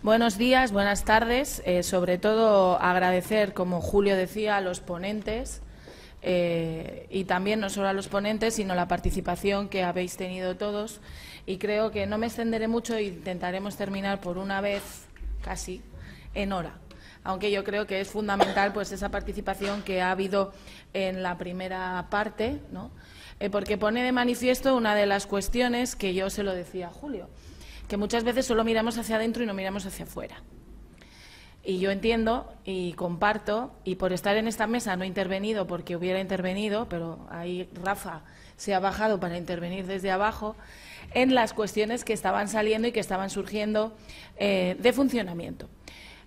Buenos días, buenas tardes. Sobre todo agradecer, como Julio decía, a los ponentes y también no solo a los ponentes, sino la participación que habéis tenido todos. Y creo que no me extenderé mucho e intentaremos terminar por una vez casi en hora. Aunque yo creo que es fundamental pues esa participación que ha habido en la primera parte, ¿no? Porque pone de manifiesto una de las cuestiones que yo se lo decía a Julio, que muchas veces solo miramos hacia adentro y no miramos hacia afuera. Y yo entiendo y comparto, y por estar en esta mesa no he intervenido porque hubiera intervenido, pero ahí Rafa se ha bajado para intervenir desde abajo, en las cuestiones que estaban saliendo y que estaban surgiendo de funcionamiento.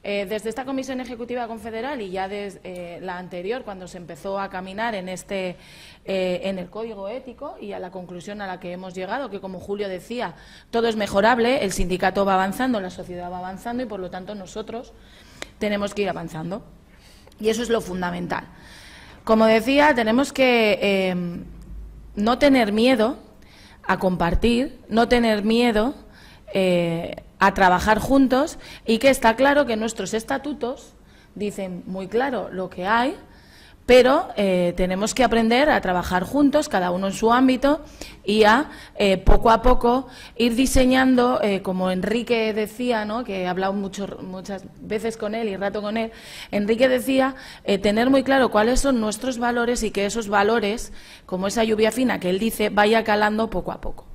Desde esta Comisión Ejecutiva Confederal y ya desde la anterior, cuando se empezó a caminar en el Código Ético y a la conclusión a la que hemos llegado, que como Julio decía, todo es mejorable, el sindicato va avanzando, la sociedad va avanzando y por lo tanto nosotros tenemos que ir avanzando. Y eso es lo fundamental. Como decía, tenemos que no tener miedo a compartir, no tener miedo a trabajar juntos, y que está claro que nuestros estatutos dicen muy claro lo que hay, pero tenemos que aprender a trabajar juntos, cada uno en su ámbito, y a poco a poco ir diseñando, como Enrique decía, ¿no?, que he hablado muchas veces con él y rato con él. Enrique decía tener muy claro cuáles son nuestros valores y que esos valores, como esa lluvia fina que él dice, vaya calando poco a poco.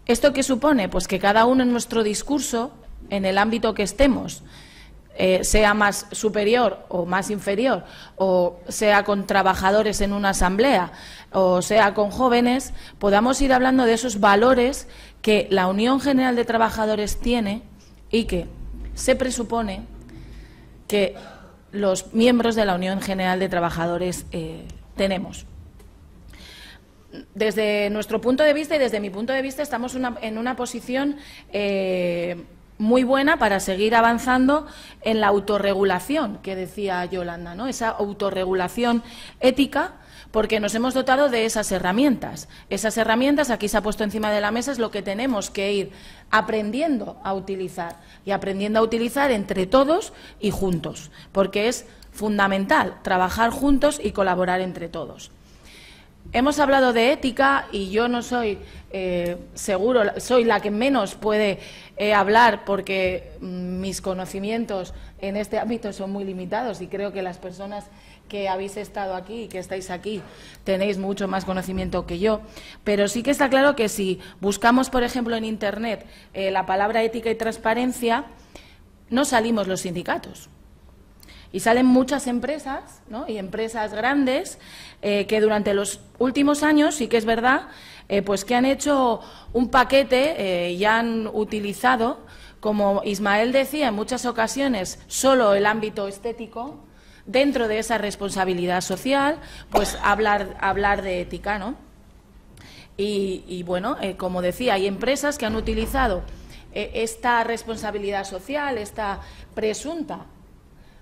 ¿Esto qué supone? Pues que cada uno en nuestro discurso, en el ámbito que estemos, sea más superior o más inferior, o sea con trabajadores en una asamblea, o sea con jóvenes, podamos ir hablando de esos valores que la Unión General de Trabajadores tiene y que se presupone que los miembros de la Unión General de Trabajadores tenemos. Desde nuestro punto de vista y desde mi punto de vista estamos en una posición muy buena para seguir avanzando en la autorregulación que decía Yolanda, ¿no? Esa autorregulación ética, porque nos hemos dotado de esas herramientas. Esas herramientas, aquí se ha puesto encima de la mesa, es lo que tenemos que ir aprendiendo a utilizar, y aprendiendo a utilizar entre todos y juntos, porque es fundamental trabajar juntos y colaborar entre todos. Hemos hablado de ética y yo no soy, seguro, soy la que menos puede hablar porque mis conocimientos en este ámbito son muy limitados, y creo que las personas que habéis estado aquí y que estáis aquí tenéis mucho más conocimiento que yo, pero sí que está claro que si buscamos, por ejemplo, en Internet la palabra ética y transparencia, no salimos los sindicatos. Y salen muchas empresas, ¿no?, y empresas grandes que durante los últimos años, sí que es verdad, pues que han hecho un paquete y han utilizado, como Ismael decía en muchas ocasiones, solo el ámbito estético, dentro de esa responsabilidad social, pues hablar de ética, ¿no? Y bueno, como decía, hay empresas que han utilizado esta responsabilidad social, esta presunta,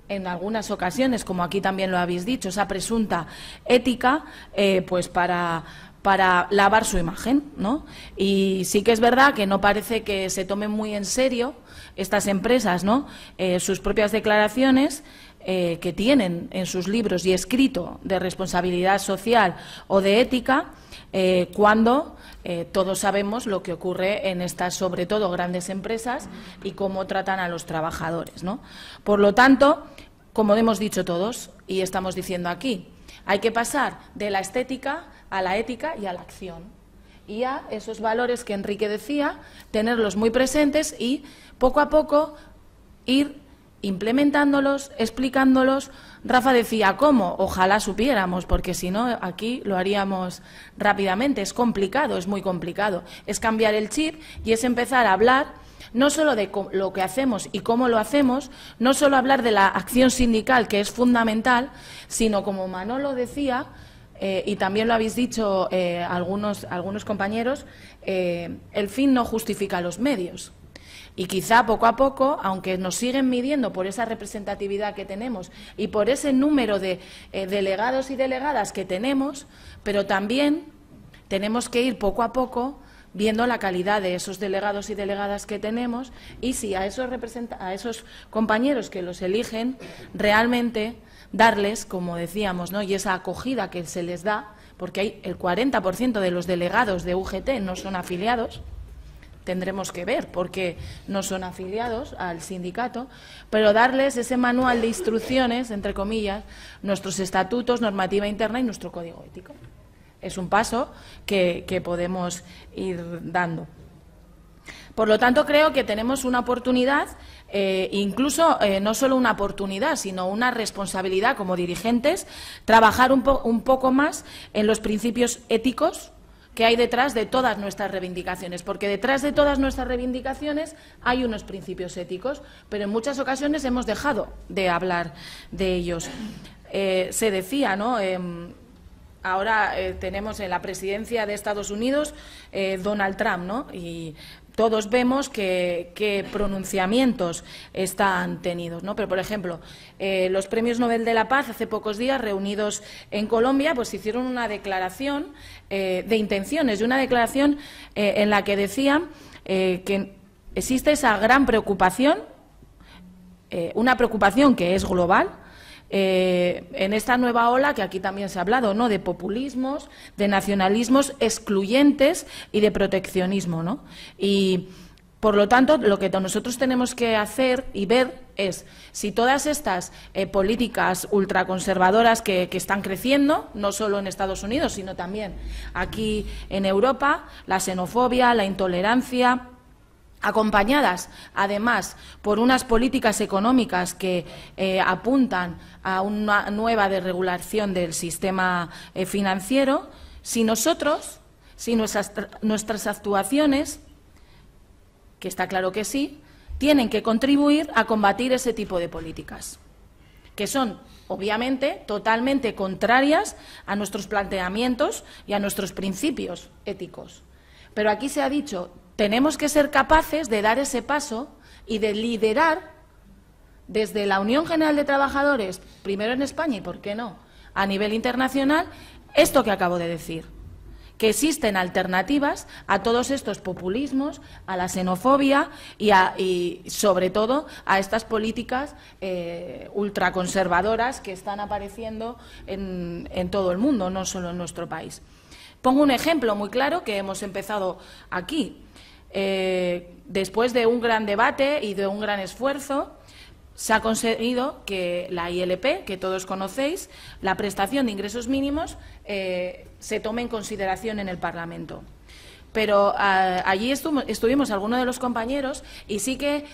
en algunas ocasiones, como aquí también lo habéis dicho, esa presunta ética, pues para lavar su imagen, ¿no? Y sí que es verdad que no parece que se tomen muy en serio estas empresas, ¿no?, sus propias declaraciones que tienen en sus libros y escrito de responsabilidad social o de ética, cuando todos sabemos lo que ocurre en estas, sobre todo, grandes empresas y cómo tratan a los trabajadores, ¿no? Por lo tanto, como hemos dicho todos y estamos diciendo aquí, hay que pasar de la estética a la ética y a la acción. Y a esos valores que Enrique decía, tenerlos muy presentes y poco a poco ir implementándolos, explicándolos. Rafa decía, ¿cómo? Ojalá supiéramos, porque si no, aquí lo haríamos rápidamente. Es complicado, es muy complicado. Es cambiar el chip y es empezar a hablar no solo de lo que hacemos y cómo lo hacemos, no solo hablar de la acción sindical, que es fundamental, sino, como Manolo decía, y también lo habéis dicho algunos compañeros, el fin no justifica los medios. Y quizá poco a poco, aunque nos siguen midiendo por esa representatividad que tenemos y por ese número de delegados y delegadas que tenemos, pero también tenemos que ir poco a poco viendo la calidad de esos delegados y delegadas que tenemos y si a esos compañeros que los eligen realmente darles, como decíamos, ¿no? Y esa acogida que se les da, porque hay el 40% de los delegados de UGT no son afiliados. Tendremos que ver por qué no son afiliados al sindicato, pero darles ese manual de instrucciones, entre comillas, nuestros estatutos, normativa interna y nuestro código ético. Es un paso que podemos ir dando. Por lo tanto, creo que tenemos una oportunidad, incluso no solo una oportunidad, sino una responsabilidad como dirigentes, trabajar un poco más en los principios éticos que hay detrás de todas nuestras reivindicaciones, porque detrás de todas nuestras reivindicaciones hay unos principios éticos, pero en muchas ocasiones hemos dejado de hablar de ellos. Se decía, ¿no? Ahora tenemos en la presidencia de Estados Unidos Donald Trump, ¿no? Y todos vemos qué pronunciamientos están tenidos, ¿no? Pero, por ejemplo, los premios Nobel de la Paz, hace pocos días, reunidos en Colombia, pues hicieron una declaración de intenciones, y una declaración en la que decían que existe esa gran preocupación, una preocupación que es global, en esta nueva ola que aquí también se ha hablado, ¿no? De populismos, de nacionalismos excluyentes y de proteccionismo, ¿no? Y, por lo tanto, lo que nosotros tenemos que hacer y ver es si todas estas políticas ultraconservadoras que están creciendo, no solo en Estados Unidos, sino también aquí en Europa, la xenofobia, la intolerancia, acompañadas, además, por unas políticas económicas que apuntan a una nueva desregulación del sistema financiero, si nosotros, si nuestras actuaciones, que está claro que sí, tienen que contribuir a combatir ese tipo de políticas, que son, obviamente, totalmente contrarias a nuestros planteamientos y a nuestros principios éticos. Pero aquí se ha dicho, tenemos que ser capaces de dar ese paso y de liderar desde la Unión General de Trabajadores, primero en España y, ¿por qué no?, a nivel internacional, esto que acabo de decir, que existen alternativas a todos estos populismos, a la xenofobia y sobre todo, a estas políticas ultraconservadoras que están apareciendo en todo el mundo, no solo en nuestro país. Pongo un ejemplo muy claro que hemos empezado aquí. Después de un gran debate y de un gran esfuerzo, se ha conseguido que la ILP, que todos conocéis, la prestación de ingresos mínimos, se tome en consideración en el Parlamento. Pero allí estuvimos algunos de los compañeros y sí que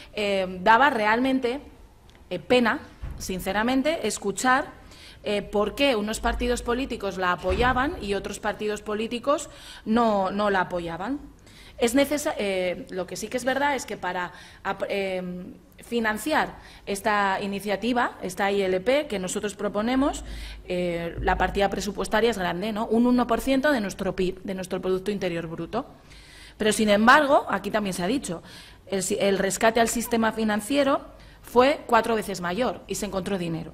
daba realmente pena, sinceramente, escuchar por qué unos partidos políticos la apoyaban y otros partidos políticos no la apoyaban. Lo que sí que es verdad es que para financiar esta iniciativa, esta ILP que nosotros proponemos, la partida presupuestaria es grande, ¿no? Un 1% de nuestro PIB, de nuestro Producto Interior Bruto. Pero, sin embargo, aquí también se ha dicho, el rescate al sistema financiero fue 4 veces mayor y se encontró dinero.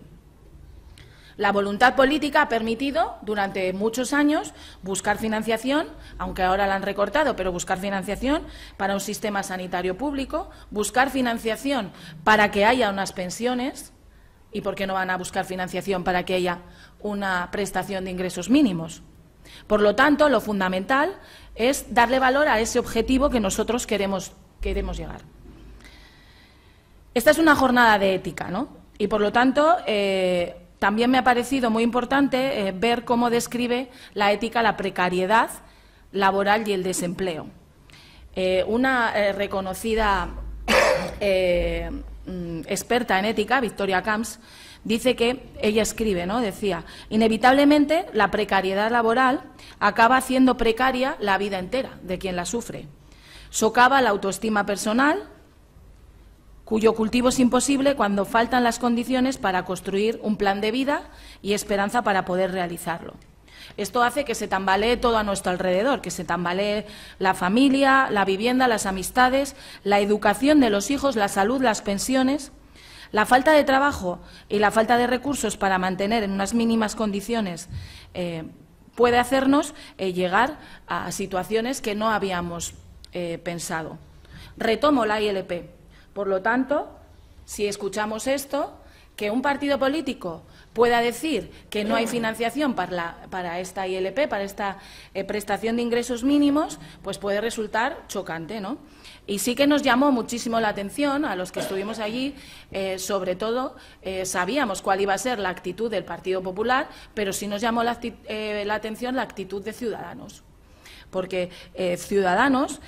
La voluntad política ha permitido durante muchos años buscar financiación, aunque ahora la han recortado, pero buscar financiación para un sistema sanitario público, buscar financiación para que haya unas pensiones, y ¿por qué no van a buscar financiación para que haya una prestación de ingresos mínimos? Por lo tanto, lo fundamental es darle valor a ese objetivo que nosotros queremos llegar. Esta es una jornada de ética, ¿no? Y, por lo tanto, también me ha parecido muy importante ver cómo describe la ética la precariedad laboral y el desempleo. Una reconocida experta en ética, Victoria Camps, dice que, ella escribe, ¿no?, decía, inevitablemente la precariedad laboral acaba haciendo precaria la vida entera de quien la sufre. Socava la autoestima personal, cuyo cultivo es imposible cuando faltan las condiciones para construir un plan de vida y esperanza para poder realizarlo. Esto hace que se tambalee todo a nuestro alrededor, que se tambalee la familia, la vivienda, las amistades, la educación de los hijos, la salud, las pensiones. La falta de trabajo y la falta de recursos para mantener en unas mínimas condiciones puede hacernos llegar a situaciones que no habíamos pensado. Retomo la ILP. Por lo tanto, si escuchamos esto, que un partido político pueda decir que no hay financiación para esta ILP, para esta prestación de ingresos mínimos, pues puede resultar chocante, ¿no? Y sí que nos llamó muchísimo la atención a los que estuvimos allí, sobre todo sabíamos cuál iba a ser la actitud del Partido Popular, pero sí nos llamó la atención la actitud de Ciudadanos. Porque Ciudadanos,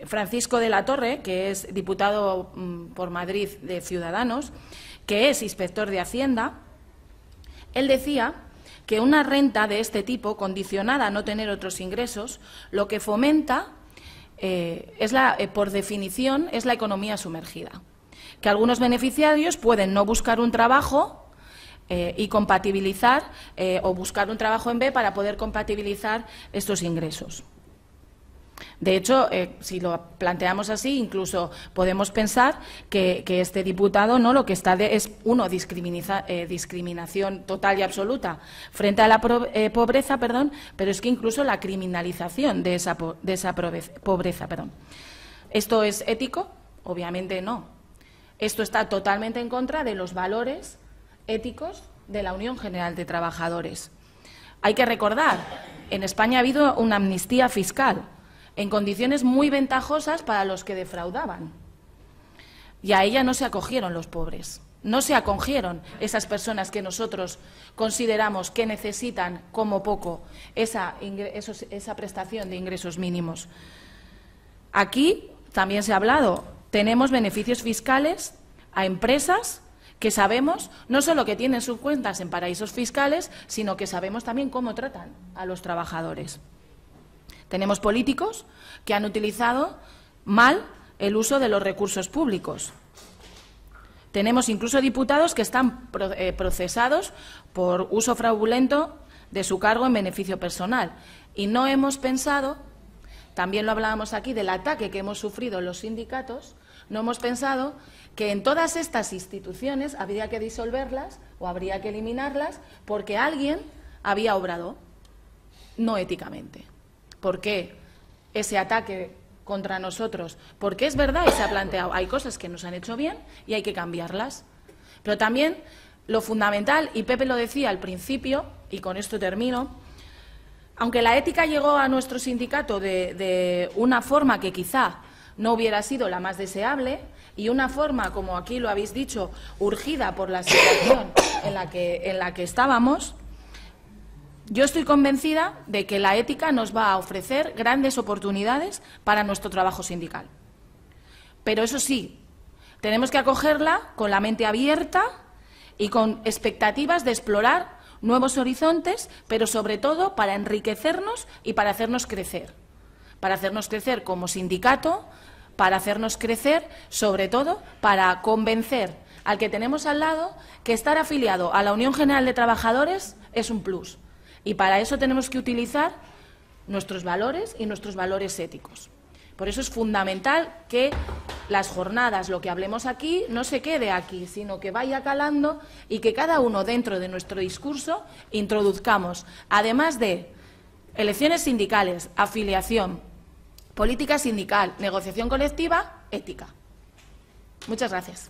Francisco de la Torre, que es diputado por Madrid de Ciudadanos, que es inspector de Hacienda, él decía que una renta de este tipo, condicionada a no tener otros ingresos, lo que fomenta, por definición, es la economía sumergida. Que algunos beneficiarios pueden no buscar un trabajo y compatibilizar, o buscar un trabajo en B para poder compatibilizar estos ingresos. De hecho, si lo planteamos así, incluso podemos pensar que este diputado lo que está es, discriminación total y absoluta frente a la pobreza, pero es que incluso la criminalización de esa pobreza. ¿Esto es ético? Obviamente no. Esto está totalmente en contra de los valores éticos de la Unión General de Trabajadores. Hay que recordar, en España ha habido una amnistía fiscal en condiciones muy ventajosas para los que defraudaban. Y a ella no se acogieron los pobres, no se acogieron esas personas que nosotros consideramos que necesitan, como poco, esa prestación de ingresos mínimos. Aquí también se ha hablado, tenemos beneficios fiscales a empresas que sabemos no solo que tienen sus cuentas en paraísos fiscales, sino que sabemos también cómo tratan a los trabajadores. Tenemos políticos que han utilizado mal el uso de los recursos públicos. Tenemos incluso diputados que están procesados por uso fraudulento de su cargo en beneficio personal. Y no hemos pensado, también lo hablábamos aquí, del ataque que hemos sufrido los sindicatos, no hemos pensado que en todas estas instituciones habría que disolverlas o habría que eliminarlas porque alguien había obrado no éticamente. ¿Por qué ese ataque contra nosotros? Porque es verdad y se ha planteado, hay cosas que nos han hecho bien y hay que cambiarlas. Pero también lo fundamental, y Pepe lo decía al principio, y con esto termino, aunque la ética llegó a nuestro sindicato de una forma que quizá no hubiera sido la más deseable y una forma, como aquí lo habéis dicho, urgida por la situación en la que estábamos, yo estoy convencida de que la ética nos va a ofrecer grandes oportunidades para nuestro trabajo sindical. Pero eso sí, tenemos que acogerla con la mente abierta y con expectativas de explorar nuevos horizontes, pero sobre todo para enriquecernos y para hacernos crecer. Para hacernos crecer como sindicato, para hacernos crecer, sobre todo, para convencer al que tenemos al lado que estar afiliado a la Unión General de Trabajadores es un plus. Y para eso tenemos que utilizar nuestros valores y nuestros valores éticos. Por eso es fundamental que las jornadas, lo que hablemos aquí, no se quede aquí, sino que vaya calando y que cada uno dentro de nuestro discurso introduzcamos, además de elecciones sindicales, afiliación, política sindical, negociación colectiva, ética. Muchas gracias.